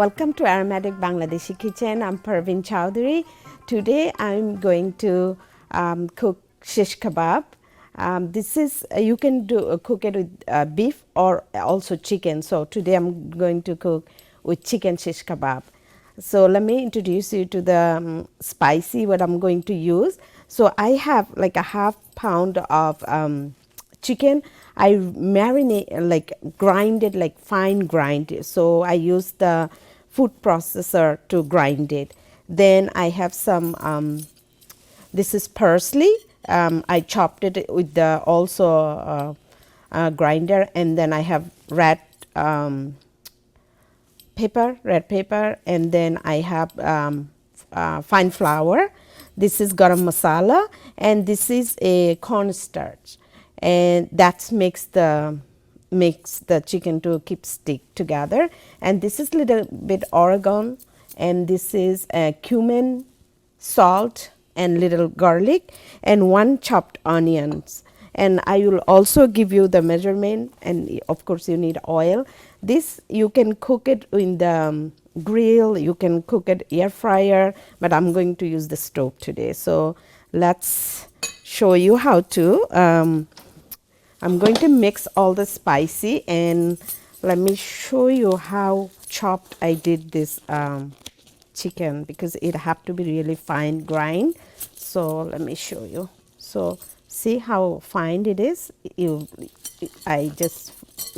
Welcome to Aromatic Bangladeshi Kitchen. I'm Parveen Chowdhury. Today I'm going to cook shish kebab. This is you can cook it with beef or also chicken. So today I'm going to cook with chicken shish kebab. So let me introduce you to the spicy what I'm going to use. So I have like a half pound of chicken. I marinate, like grind it, like fine grind. So I use the food processor to grind it. Then I have some this is parsley. I chopped it with the also grinder, and then I have red pepper, and then I have fine flour. This is garam masala, and this is a cornstarch, and that makes the chicken to keep stick together. And this is little bit oregano, and this is cumin, salt, and little garlic, and one chopped onions. And I will also give you the measurement, and of course you need oil. This you can cook it in the grill, you can cook it air fryer, but I'm going to use the stove today. So let's show you how to. I'm going to mix all the spicy, and let me show you how chopped I did this chicken, because it have to be really fine grind. So let me show you. So see how fine it is. I just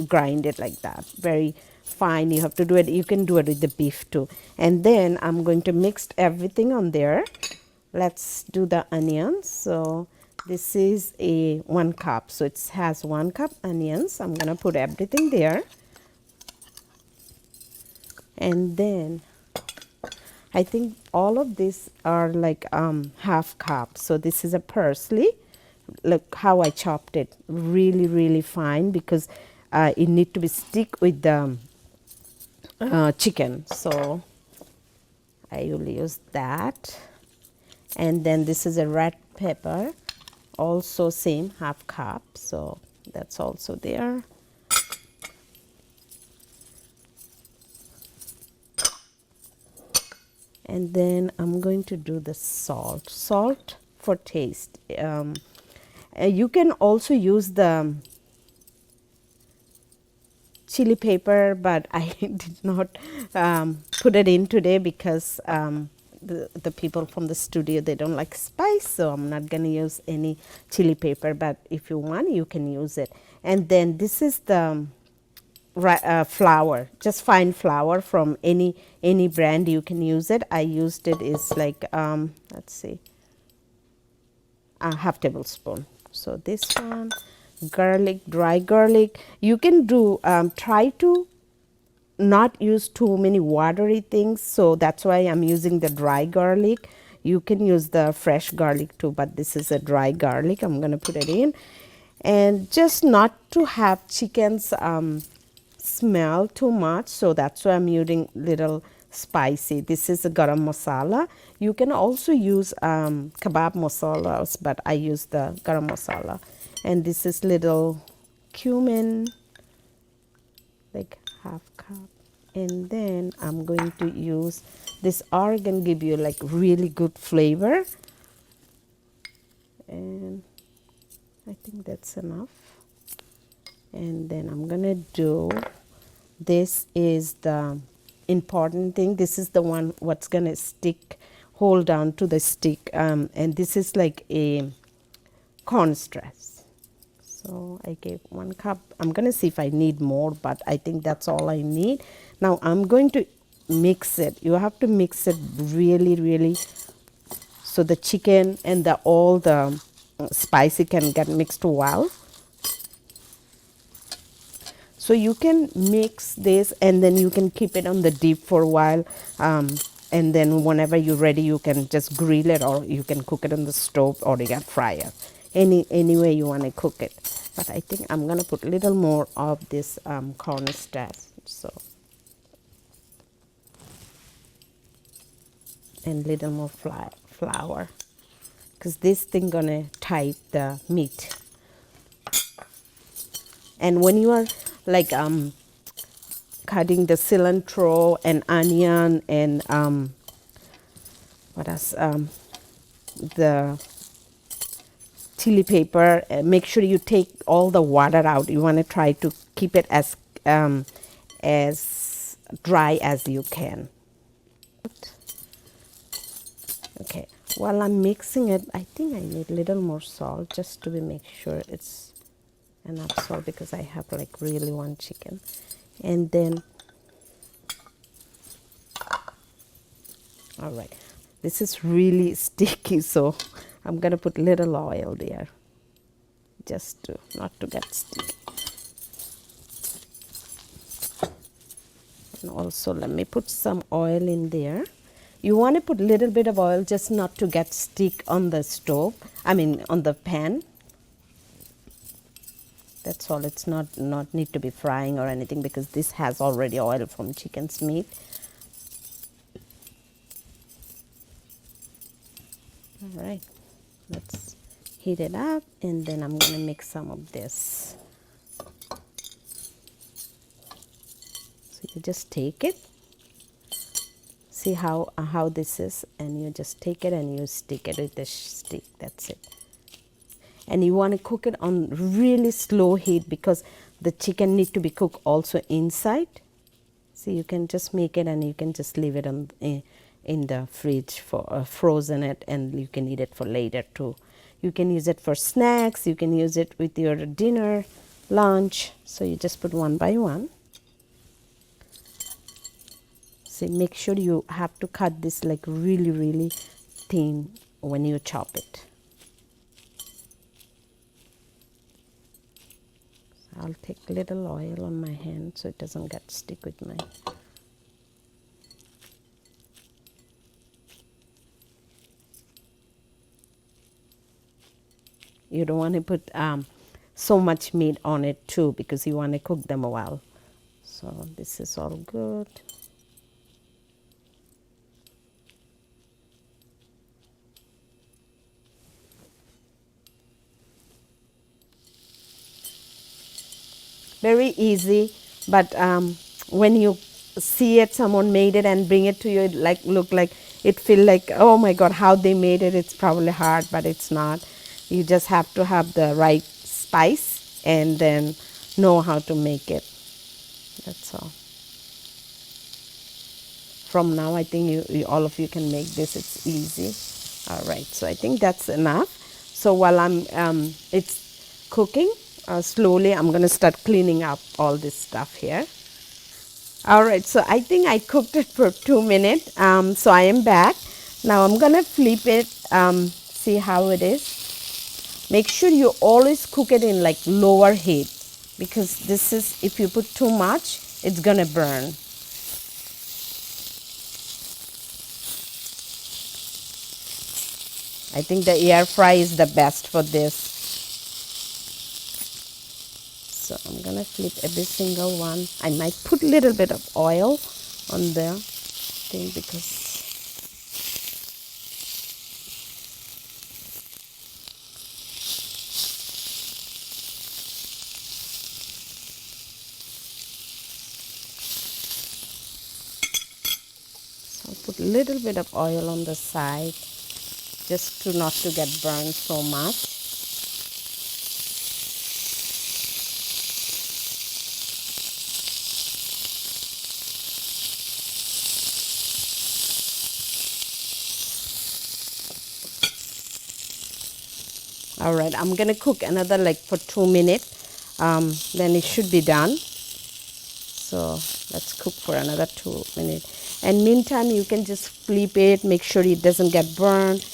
grind it like that, very fine. You have to do it, you can do it with the beef too. And then I'm going to mix everything on there. Let's do the onions. So this is a 1 cup, so it has 1 cup onions. I'm gonna put everything there, and then I think all of these are like half cup. So this is a parsley. Look how I chopped it, really fine, because it need to be stick with the chicken. So I will use that. And then this is a red pepper, also same half cup, so that's also there. And then I'm going to do the salt for taste. You can also use the chili pepper, but I did not put it in today because the people from the studio, they don't like spice, so I'm not going to use any chili pepper, but if you want you can use it. And then this is the flour, just fine flour from any brand, you can use it. I used it is like let's see, a half tablespoon. So this one, garlic, dry garlic. You can do try to not use too many watery things, so that's why I'm using the dry garlic. You can use the fresh garlic too, but this is a dry garlic. I'm gonna put it in, and just not to have chickens smell too much, so that's why I'm using little spicy. This is a garam masala. You can also use kebab masalas, but I use the garam masala. And this is little cumin, like half cup. And then I'm going to use this oregano, give you like really good flavor. And I think that's enough. And then I'm gonna do, this is the important thing. This is the one what's gonna stick, hold down to the stick, and this is like a cornstarch. So I gave 1 cup. I'm gonna see if I need more, but I think that's all I need. Now I'm going to mix it. You have to mix it really, so the chicken and all the spicy can get mixed well. So you can mix this, and then you can keep it on the deep for a while, and then whenever you're ready, you can just grill it, or you can cook it on the stove or the air fryer. Any way you want to cook it. But I think I'm gonna put a little more of this cornstarch, so, and little more flour, because this thing gonna tie the meat. And when you are like cutting the cilantro and onion and what else? The chili pepper. Make sure you take all the water out. You want to try to keep it as dry as you can. Okay, while I'm mixing it, I think I need a little more salt just to make sure it's enough salt, because I have like really one chicken. And then, all right, this is really sticky, so I'm gonna put little oil there just to not to get sticky. And also let me put some oil in there. You want to put a little bit of oil just not to get stick on the stove, I mean on the pan. That's all. It's not need to be frying or anything, because this has already oil from chicken's meat. All right, let's heat it up, and then I'm going to mix some of this. So you just take it. See how this is, and you just take it and you stick it with the stick. That's it. And you want to cook it on really slow heat, because the chicken need to be cooked also inside. So you can just make it and you can just leave it in the fridge for frozen it, and you can eat it for later too. You can use it for snacks. You can use it with your dinner, lunch. So you just put one by one. See, make sure you have to cut this like really, really thin when you chop it. I'll take a little oil on my hand so it doesn't get stick with my. You don't want to put so much meat on it too, because you want to cook them a while. So this is all good. Very easy, but when you see it, someone made it and bring it to you, it like look like it feel like, oh my God, how they made it. It's probably hard, but it's not. You just have to have the right spice and then know how to make it. That's all. From now, I think you all of you can make this. It's easy. All right, so I think that's enough. So while it's cooking, slowly I'm going to start cleaning up all this stuff here. All right, so I think I cooked it for 2 minutes. So I am back. Now I'm going to flip it, see how it is. Make sure you always cook it in like lower heat, because this is, if you put too much, it's going to burn. I think the air fry is the best for this. So I'm going to flip every single one. I might put a little bit of oil on the thing, because so I'll put a little bit of oil on the side, just to not to get burned so much. All right, I'm gonna cook another like for 2 minutes, then it should be done. So let's cook for another 2 minutes. And meantime, you can just flip it, make sure it doesn't get burned.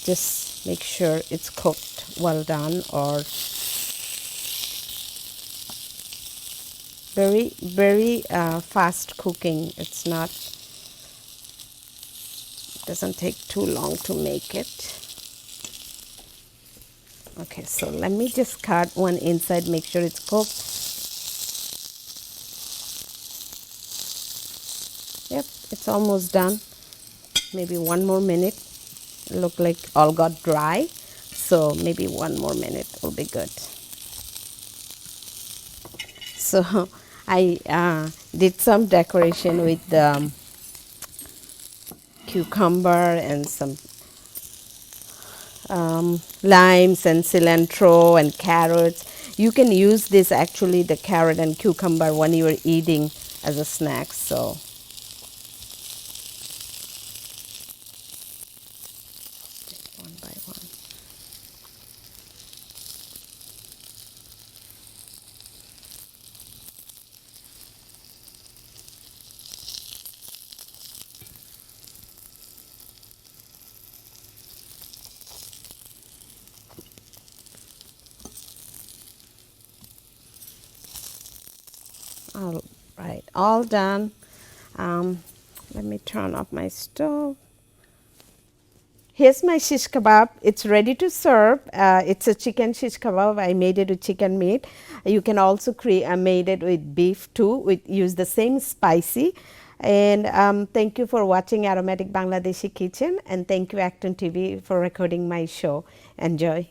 Just make sure it's cooked well done, or very fast cooking. It's not, it doesn't take too long to make it. Okay, so let me just cut one inside, make sure it's cooked. Yep, it's almost done. Maybe 1 more minute. It look like all got dry, so maybe 1 more minute will be good. So I did some decoration with cucumber and some limes and cilantro and carrots. You can use this actually, the carrot and cucumber, when you are eating as a snack. So one by one. All right, all done. Let me turn off my stove. Here's my shish kebab. It's ready to serve. It's a chicken shish kebab. I made it with chicken meat. You can also made it with beef too. We use the same spicy. And thank you for watching Aromatic Bangladeshi Kitchen. And thank you Acton TV for recording my show. Enjoy.